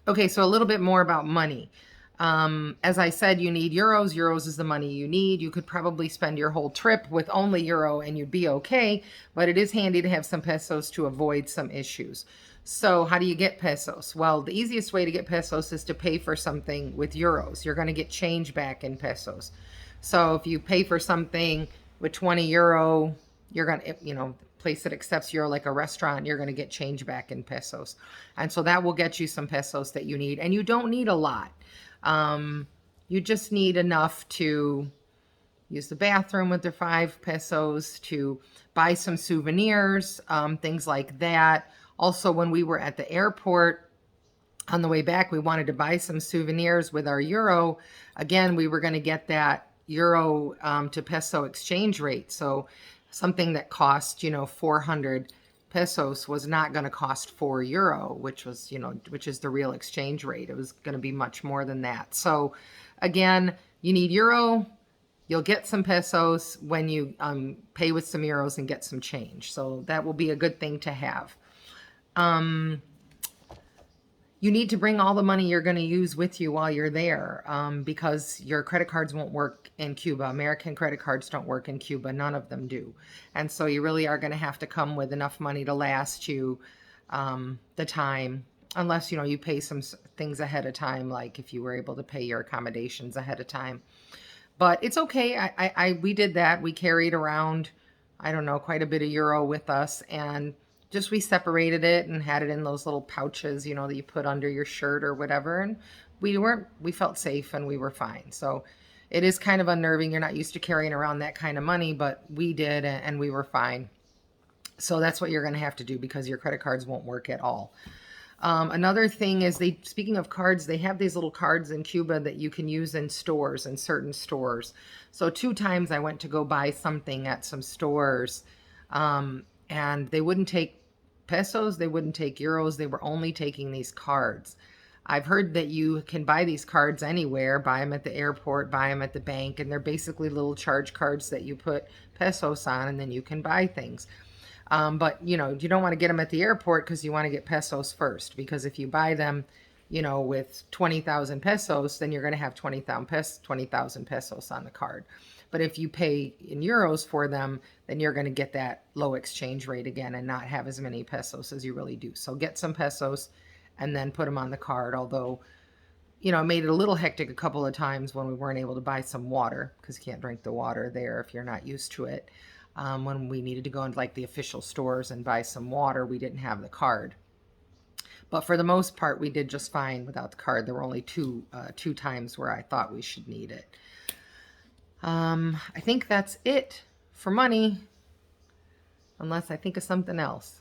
Okay, so a little bit more about money. As I said, you need euros. Euros is the money you need. You could probably spend your whole trip with only euro and you'd be okay, but it is handy to have some pesos to avoid some issues. So how do you get pesos? Well, the easiest way to get pesos is to pay for something with euros. You're going to get change back in pesos. So if you pay for something with 20 euro, you're going to, place that accepts euro like a restaurant, you're going to get change back in pesos. And so that will get you some pesos that you need. And you don't need a lot. You just need enough to use the bathroom with the 5 pesos, to buy some souvenirs, things like that. Also, when we were at the airport, on the way back, we wanted to buy some souvenirs with our euro. Again, we were going to get that euro to peso exchange rate. So something that cost, 400 pesos was not going to cost 4 euro, which was, which is the real exchange rate. It was going to be much more than that. So again, you need euro. You'll get some pesos when you pay with some euros and get some change. So that will be a good thing to have. You need to bring all the money you're going to use with you while you're there, because your credit cards won't work in Cuba. American credit cards don't work in Cuba. None of them do. And so you really are going to have to come with enough money to last you the time, unless, you pay some things ahead of time, like if you were able to pay your accommodations ahead of time. But it's okay. We did that. We carried around, I don't know, quite a bit of euro with us, and just we separated it and had it in those little pouches, that you put under your shirt or whatever. And we felt safe and we were fine. So it is kind of unnerving. You're not used to carrying around that kind of money, but we did, and we were fine. So that's what you're going to have to do, because your credit cards won't work at all. Another thing is, speaking of cards, they have these little cards in Cuba that you can use in stores, in certain stores. So 2 times I went to go buy something at some stores, and they wouldn't take pesos, they wouldn't take euros, they were only taking these cards. I've heard that you can buy these cards anywhere, buy them at the airport, buy them at the bank, and they're basically little charge cards that you put pesos on, and then you can buy things. But, you don't want to get them at the airport, because you want to get pesos first, because if you buy them, with 20,000 pesos, then you're going to have 20,000 pesos on the card. But if you pay in euros for them, then you're going to get that low exchange rate again and not have as many pesos as you really do. So get some pesos and then put them on the card. Although, it made it a little hectic a couple of times when we weren't able to buy some water, because you can't drink the water there if you're not used to it. When we needed to go into like the official stores and buy some water, we didn't have the card. But for the most part, we did just fine without the card. There were only two times where I thought we should need it. I think that's it for money, unless I think of something else.